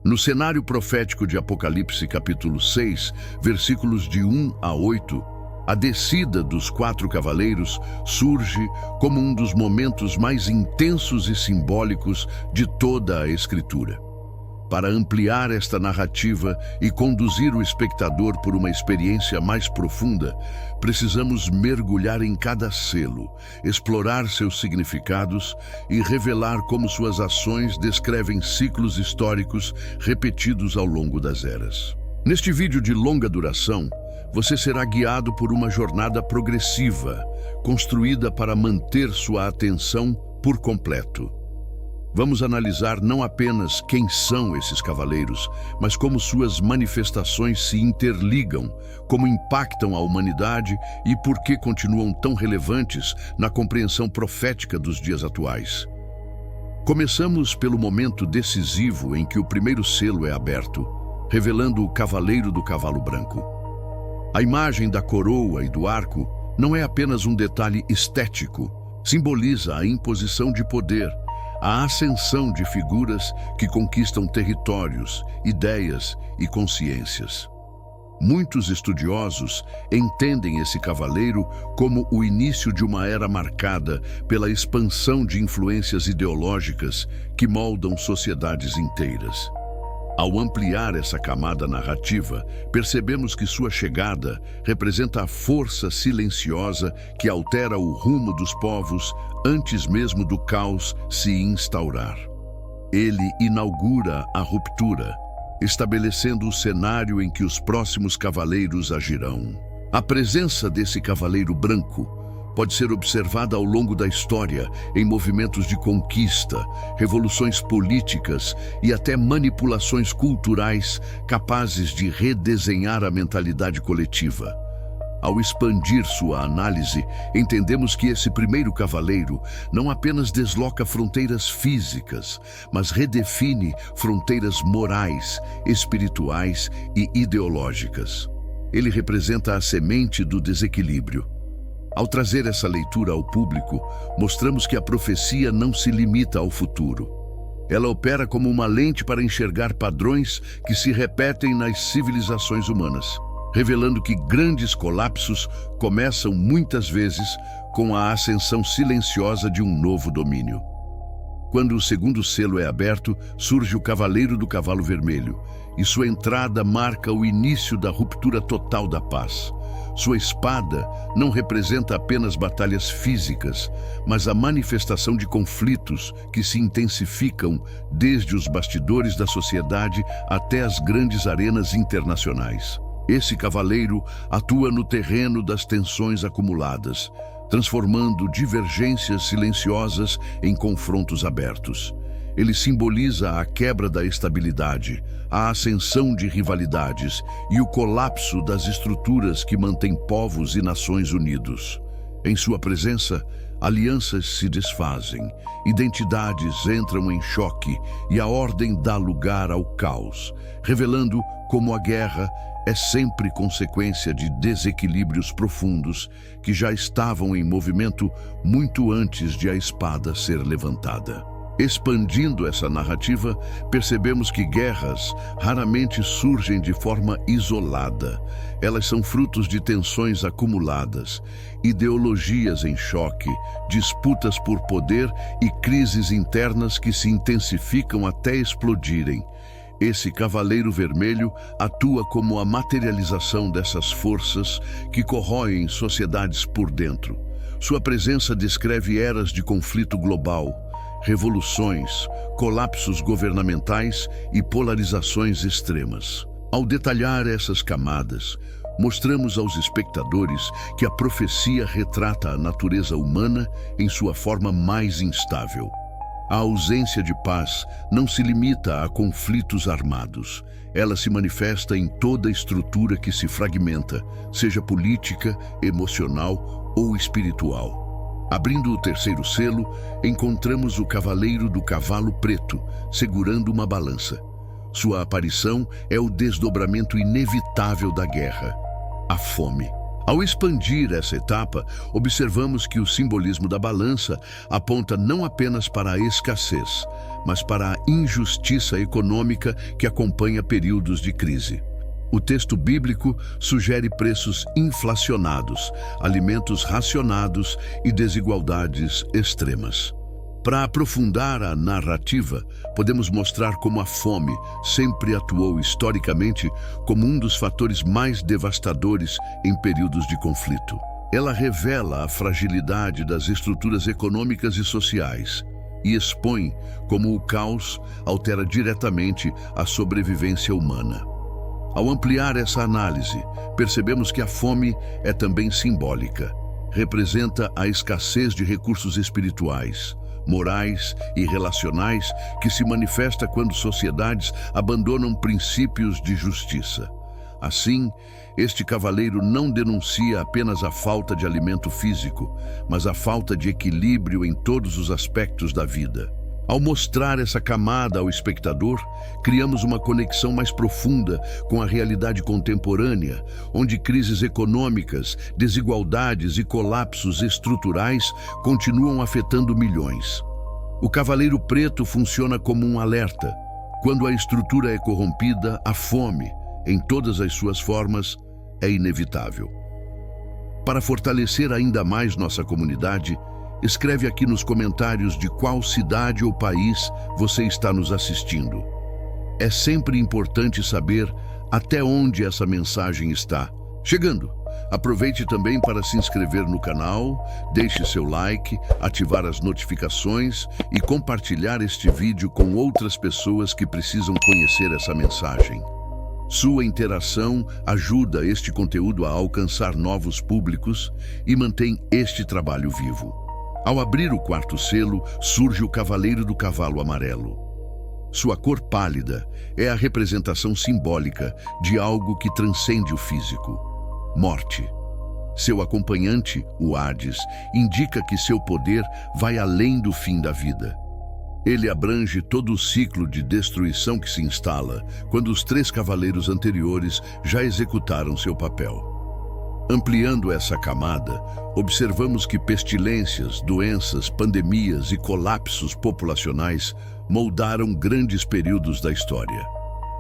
No cenário profético de Apocalipse capítulo 6, versículos de 1 a 8, a descida dos 4 cavaleiros surge como um dos momentos mais intensos e simbólicos de toda a Escritura. Para ampliar esta narrativa e conduzir o espectador por uma experiência mais profunda, precisamos mergulhar em cada selo, explorar seus significados e revelar como suas ações descrevem ciclos históricos repetidos ao longo das eras. Neste vídeo de longa duração, você será guiado por uma jornada progressiva, construída para manter sua atenção por completo. Vamos analisar não apenas quem são esses cavaleiros, mas como suas manifestações se interligam, como impactam a humanidade e por que continuam tão relevantes na compreensão profética dos dias atuais. Começamos pelo momento decisivo em que o primeiro selo é aberto, revelando o cavaleiro do cavalo branco. A imagem da coroa e do arco não é apenas um detalhe estético, simboliza a imposição de poder, a ascensão de figuras que conquistam territórios, ideias e consciências. Muitos estudiosos entendem esse cavaleiro como o início de uma era marcada pela expansão de influências ideológicas que moldam sociedades inteiras. Ao ampliar essa camada narrativa, percebemos que sua chegada representa a força silenciosa que altera o rumo dos povos antes mesmo do caos se instaurar. Ele inaugura a ruptura, estabelecendo o cenário em que os próximos cavaleiros agirão. A presença desse cavaleiro branco pode ser observada ao longo da história em movimentos de conquista, revoluções políticas e até manipulações culturais capazes de redesenhar a mentalidade coletiva. Ao expandir sua análise, entendemos que esse primeiro cavaleiro não apenas desloca fronteiras físicas, mas redefine fronteiras morais, espirituais e ideológicas. Ele representa a semente do desequilíbrio. Ao trazer essa leitura ao público, mostramos que a profecia não se limita ao futuro. Ela opera como uma lente para enxergar padrões que se repetem nas civilizações humanas, revelando que grandes colapsos começam muitas vezes com a ascensão silenciosa de um novo domínio. Quando o segundo selo é aberto, surge o Cavaleiro do Cavalo Vermelho, e sua entrada marca o início da ruptura total da paz. Sua espada não representa apenas batalhas físicas, mas a manifestação de conflitos que se intensificam desde os bastidores da sociedade até as grandes arenas internacionais. Esse cavaleiro atua no terreno das tensões acumuladas, transformando divergências silenciosas em confrontos abertos. Ele simboliza a quebra da estabilidade, a ascensão de rivalidades e o colapso das estruturas que mantêm povos e nações unidos. Em sua presença, alianças se desfazem, identidades entram em choque e a ordem dá lugar ao caos, revelando como a guerra é sempre consequência de desequilíbrios profundos que já estavam em movimento muito antes de a espada ser levantada. Expandindo essa narrativa, percebemos que guerras raramente surgem de forma isolada. Elas são frutos de tensões acumuladas, ideologias em choque, disputas por poder e crises internas que se intensificam até explodirem. Esse Cavaleiro Vermelho atua como a materialização dessas forças que corroem sociedades por dentro. Sua presença descreve eras de conflito global, revoluções, colapsos governamentais e polarizações extremas. Ao detalhar essas camadas, mostramos aos espectadores que a profecia retrata a natureza humana em sua forma mais instável. A ausência de paz não se limita a conflitos armados. Ela se manifesta em toda estrutura que se fragmenta, seja política, emocional ou espiritual. Abrindo o terceiro selo, encontramos o Cavaleiro do Cavalo Preto, segurando uma balança. Sua aparição é o desdobramento inevitável da guerra, a fome. Ao expandir essa etapa, observamos que o simbolismo da balança aponta não apenas para a escassez, mas para a injustiça econômica que acompanha períodos de crise. O texto bíblico sugere preços inflacionados, alimentos racionados e desigualdades extremas. Para aprofundar a narrativa, podemos mostrar como a fome sempre atuou historicamente como um dos fatores mais devastadores em períodos de conflito. Ela revela a fragilidade das estruturas econômicas e sociais e expõe como o caos altera diretamente a sobrevivência humana. Ao ampliar essa análise, percebemos que a fome é também simbólica. Representa a escassez de recursos espirituais, morais e relacionais que se manifesta quando sociedades abandonam princípios de justiça. Assim, este cavaleiro não denuncia apenas a falta de alimento físico, mas a falta de equilíbrio em todos os aspectos da vida. Ao mostrar essa camada ao espectador, criamos uma conexão mais profunda com a realidade contemporânea, onde crises econômicas, desigualdades e colapsos estruturais continuam afetando milhões. O Cavaleiro Preto funciona como um alerta. Quando a estrutura é corrompida, a fome, em todas as suas formas, é inevitável. Para fortalecer ainda mais nossa comunidade, escreve aqui nos comentários de qual cidade ou país você está nos assistindo. É sempre importante saber até onde essa mensagem está chegando. Aproveite também para se inscrever no canal, deixe seu like, ativar as notificações e compartilhar este vídeo com outras pessoas que precisam conhecer essa mensagem. Sua interação ajuda este conteúdo a alcançar novos públicos e mantém este trabalho vivo. Ao abrir o quarto selo, surge o Cavaleiro do Cavalo Amarelo. Sua cor pálida é a representação simbólica de algo que transcende o físico: morte. Seu acompanhante, o Hades, indica que seu poder vai além do fim da vida. Ele abrange todo o ciclo de destruição que se instala quando os 3 cavaleiros anteriores já executaram seu papel. Ampliando essa camada, observamos que pestilências, doenças, pandemias e colapsos populacionais moldaram grandes períodos da história.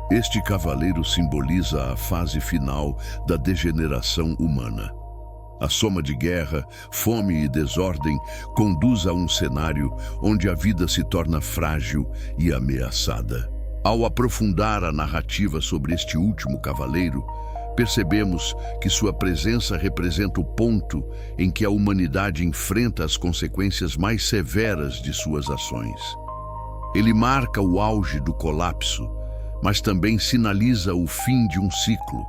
Este cavaleiro simboliza a fase final da degeneração humana. A soma de guerra, fome e desordem conduz a um cenário onde a vida se torna frágil e ameaçada. Ao aprofundar a narrativa sobre este último cavaleiro, percebemos que sua presença representa o ponto em que a humanidade enfrenta as consequências mais severas de suas ações. Ele marca o auge do colapso, mas também sinaliza o fim de um ciclo.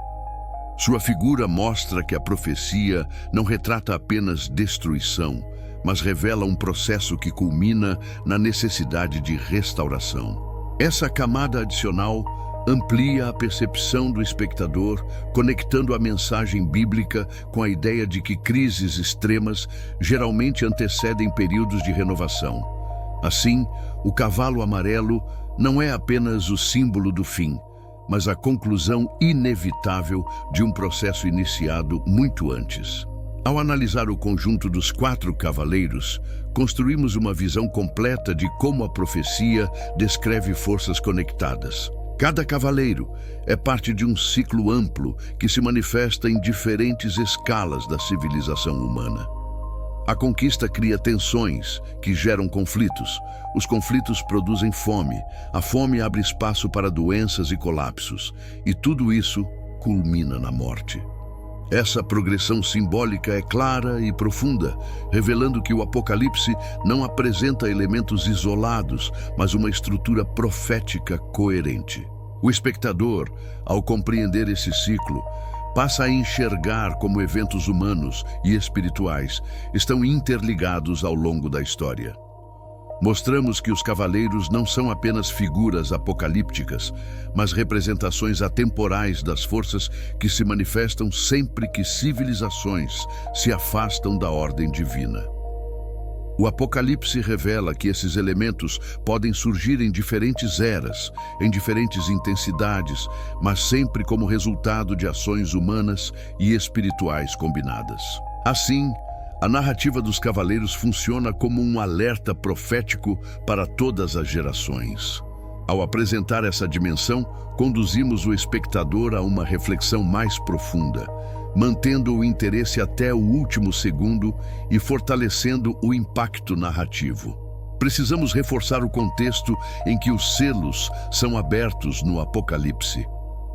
Sua figura mostra que a profecia não retrata apenas destruição, mas revela um processo que culmina na necessidade de restauração. Essa camada adicional amplia a percepção do espectador, conectando a mensagem bíblica com a ideia de que crises extremas geralmente antecedem períodos de renovação. Assim, o cavalo amarelo não é apenas o símbolo do fim, mas a conclusão inevitável de um processo iniciado muito antes. Ao analisar o conjunto dos 4 cavaleiros, construímos uma visão completa de como a profecia descreve forças conectadas. Cada cavaleiro é parte de um ciclo amplo que se manifesta em diferentes escalas da civilização humana. A conquista cria tensões que geram conflitos. Os conflitos produzem fome. A fome abre espaço para doenças e colapsos. E tudo isso culmina na morte. Essa progressão simbólica é clara e profunda, revelando que o Apocalipse não apresenta elementos isolados, mas uma estrutura profética coerente. O espectador, ao compreender esse ciclo, passa a enxergar como eventos humanos e espirituais estão interligados ao longo da história. Mostramos que os cavaleiros não são apenas figuras apocalípticas, mas representações atemporais das forças que se manifestam sempre que civilizações se afastam da ordem divina. O Apocalipse revela que esses elementos podem surgir em diferentes eras, em diferentes intensidades, mas sempre como resultado de ações humanas e espirituais combinadas. Assim, a narrativa dos Cavaleiros funciona como um alerta profético para todas as gerações. Ao apresentar essa dimensão, conduzimos o espectador a uma reflexão mais profunda, mantendo o interesse até o último segundo e fortalecendo o impacto narrativo. Precisamos reforçar o contexto em que os selos são abertos no Apocalipse.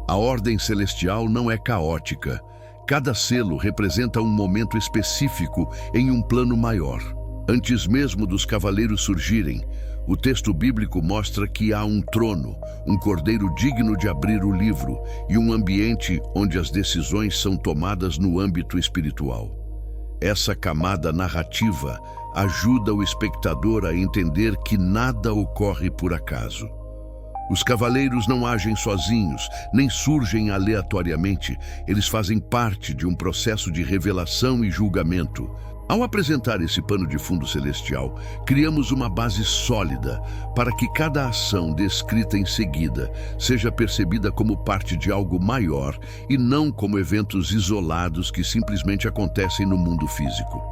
A ordem celestial não é caótica. Cada selo representa um momento específico em um plano maior. Antes mesmo dos cavaleiros surgirem, o texto bíblico mostra que há um trono, um cordeiro digno de abrir o livro e um ambiente onde as decisões são tomadas no âmbito espiritual. Essa camada narrativa ajuda o espectador a entender que nada ocorre por acaso. Os cavaleiros não agem sozinhos, nem surgem aleatoriamente. Eles fazem parte de um processo de revelação e julgamento. Ao apresentar esse pano de fundo celestial, criamos uma base sólida para que cada ação descrita em seguida seja percebida como parte de algo maior e não como eventos isolados que simplesmente acontecem no mundo físico.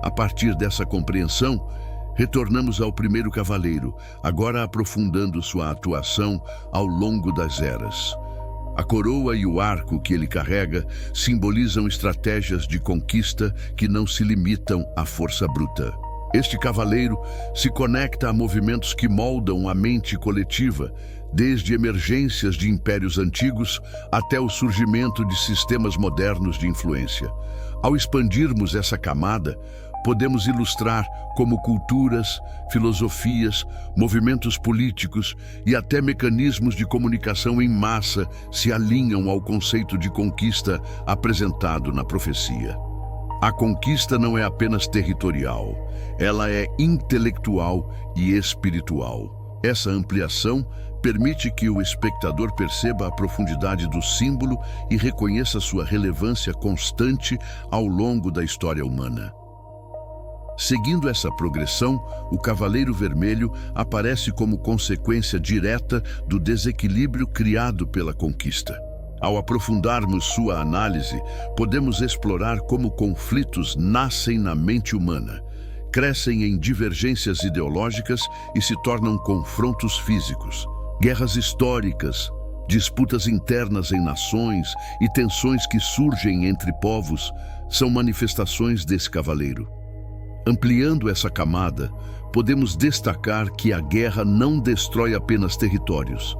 A partir dessa compreensão, retornamos ao primeiro cavaleiro, agora aprofundando sua atuação ao longo das eras. A coroa e o arco que ele carrega simbolizam estratégias de conquista que não se limitam à força bruta. Este cavaleiro se conecta a movimentos que moldam a mente coletiva, desde emergências de impérios antigos até o surgimento de sistemas modernos de influência. Ao expandirmos essa camada, podemos ilustrar como culturas, filosofias, movimentos políticos e até mecanismos de comunicação em massa se alinham ao conceito de conquista apresentado na profecia. A conquista não é apenas territorial, ela é intelectual e espiritual. Essa ampliação permite que o espectador perceba a profundidade do símbolo e reconheça sua relevância constante ao longo da história humana. Seguindo essa progressão, o Cavaleiro Vermelho aparece como consequência direta do desequilíbrio criado pela conquista. Ao aprofundarmos sua análise, podemos explorar como conflitos nascem na mente humana, crescem em divergências ideológicas e se tornam confrontos físicos. Guerras históricas, disputas internas em nações e tensões que surgem entre povos são manifestações desse cavaleiro. Ampliando essa camada, podemos destacar que a guerra não destrói apenas territórios.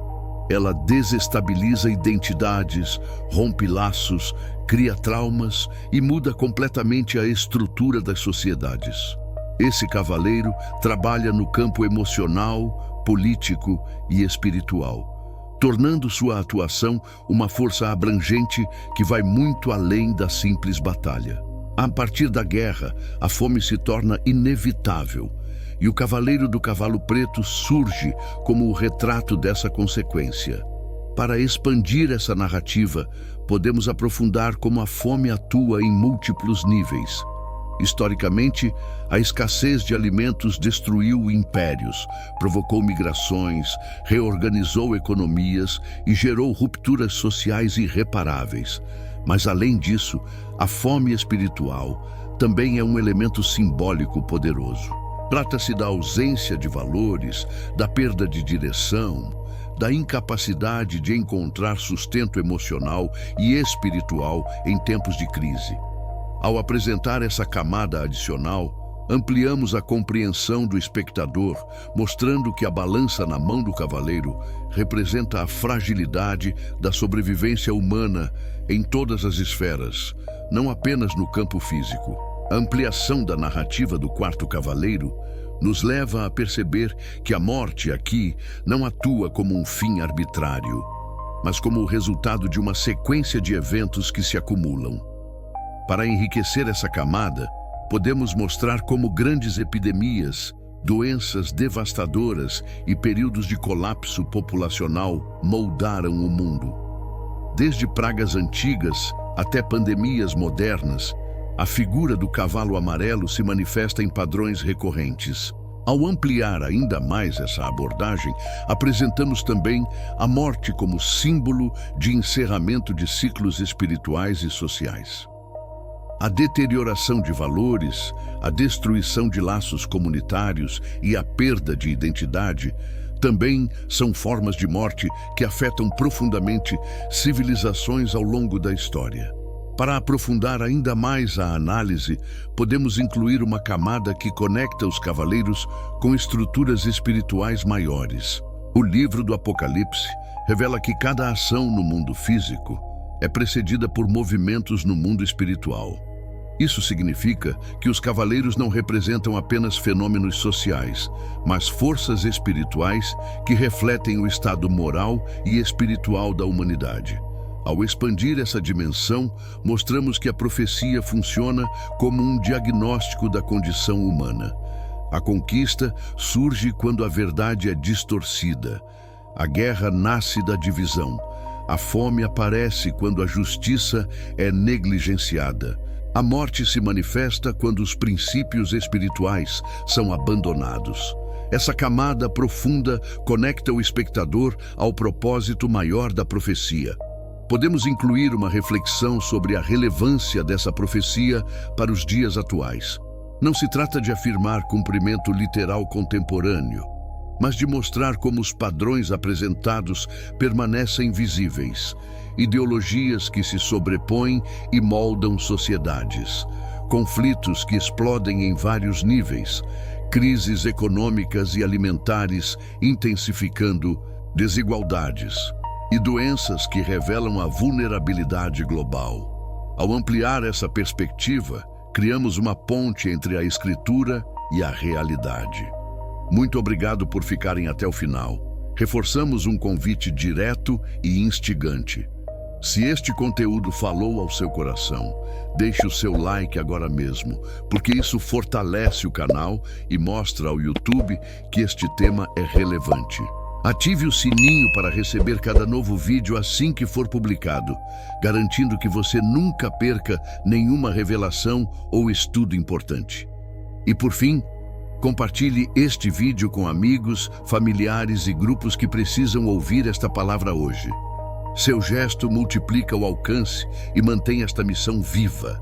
Ela desestabiliza identidades, rompe laços, cria traumas e muda completamente a estrutura das sociedades. Esse cavaleiro trabalha no campo emocional, político e espiritual, tornando sua atuação uma força abrangente que vai muito além da simples batalha. A partir da guerra, a fome se torna inevitável, e o Cavaleiro do Cavalo Preto surge como o retrato dessa consequência. Para expandir essa narrativa, podemos aprofundar como a fome atua em múltiplos níveis. Historicamente, a escassez de alimentos destruiu impérios, provocou migrações, reorganizou economias e gerou rupturas sociais irreparáveis. Mas, além disso, a fome espiritual também é um elemento simbólico poderoso. Trata-se da ausência de valores, da perda de direção, da incapacidade de encontrar sustento emocional e espiritual em tempos de crise. Ao apresentar essa camada adicional, ampliamos a compreensão do espectador, mostrando que a balança na mão do cavaleiro representa a fragilidade da sobrevivência humana em todas as esferas, não apenas no campo físico. A ampliação da narrativa do quarto cavaleiro nos leva a perceber que a morte aqui não atua como um fim arbitrário, mas como o resultado de uma sequência de eventos que se acumulam. Para enriquecer essa camada, podemos mostrar como grandes epidemias, doenças devastadoras e períodos de colapso populacional moldaram o mundo. Desde pragas antigas até pandemias modernas, A figura do cavalo amarelo se manifesta em padrões recorrentes. Ao ampliar ainda mais essa abordagem, apresentamos também a morte como símbolo de encerramento de ciclos espirituais e sociais. A deterioração de valores, a destruição de laços comunitários e a perda de identidade também são formas de morte que afetam profundamente civilizações ao longo da história. Para aprofundar ainda mais a análise, podemos incluir uma camada que conecta os cavaleiros com estruturas espirituais maiores. O livro do Apocalipse revela que cada ação no mundo físico é precedida por movimentos no mundo espiritual. Isso significa que os cavaleiros não representam apenas fenômenos sociais, mas forças espirituais que refletem o estado moral e espiritual da humanidade. Ao expandir essa dimensão, mostramos que a profecia funciona como um diagnóstico da condição humana. A conquista surge quando a verdade é distorcida. A guerra nasce da divisão. A fome aparece quando a justiça é negligenciada. A morte se manifesta quando os princípios espirituais são abandonados. Essa camada profunda conecta o espectador ao propósito maior da profecia. Podemos incluir uma reflexão sobre a relevância dessa profecia para os dias atuais. Não se trata de afirmar cumprimento literal contemporâneo, mas de mostrar como os padrões apresentados permanecem visíveis, ideologias que se sobrepõem e moldam sociedades, conflitos que explodem em vários níveis, crises econômicas e alimentares intensificando desigualdades, e doenças que revelam a vulnerabilidade global. Ao ampliar essa perspectiva, criamos uma ponte entre a escritura e a realidade. Muito obrigado por ficarem até o final. Reforçamos um convite direto e instigante. Se este conteúdo falou ao seu coração, deixe o seu like agora mesmo, porque isso fortalece o canal e mostra ao YouTube que este tema é relevante. Ative o sininho para receber cada novo vídeo assim que for publicado, garantindo que você nunca perca nenhuma revelação ou estudo importante. E por fim, compartilhe este vídeo com amigos, familiares e grupos que precisam ouvir esta palavra hoje. Seu gesto multiplica o alcance e mantém esta missão viva.